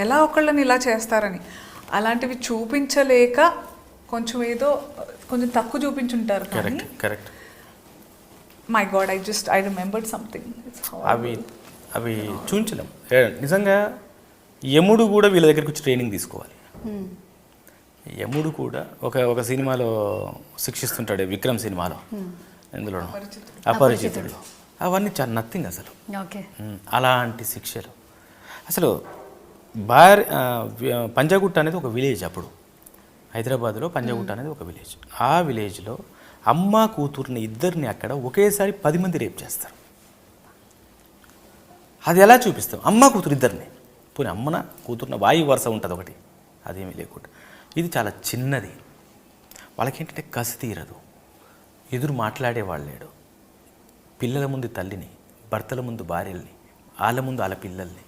ఎలా ఒకళ్ళని ఇలా చేస్తారని అలాంటివి చూపించలేక కొంచెం ఏదో కొంచెం తక్కువ చూపించుంటారు కానీ correct my God I remembered something అవి చూపించలేం నిజంగా. యముడు కూడా వీళ్ళ దగ్గరికి వచ్చి ట్రైనింగ్ తీసుకోవాలి. యముడు కూడా ఒక సినిమాలో శిక్షిస్తుంటాడు, విక్రమ్ సినిమాలో, ఎందులో అపరిచితుడు. అవన్నీ చాలా నథింగ్ అసలు. అలాంటి శిక్షలు అసలు. పంజాగుట్ట అనేది ఒక విలేజ్. అప్పుడు హైదరాబాద్లో పంజాగుట్ట అనేది ఒక విలేజ్. ఆ విలేజ్లో అమ్మ కూతుర్ని ఇద్దరిని అక్కడ ఒకేసారి 10 మంది రేప్ చేస్తారు. అది ఎలా చూపిస్తాం? అమ్మ కూతురు ఇద్దరిని, పోనీ అమ్మన కూతురున వాయు వరుస ఉంటుంది ఒకటి, అదేమీ లేకుండా. ఇది చాలా చిన్నది. వాళ్ళకేంటంటే కసి తీరదు, ఎదురు మాట్లాడేవాళ్ళు లేడు. పిల్లల ముందు తల్లిని, భర్తల ముందు భార్యల్ని, వాళ్ళ ముందు వాళ్ళ పిల్లల్ని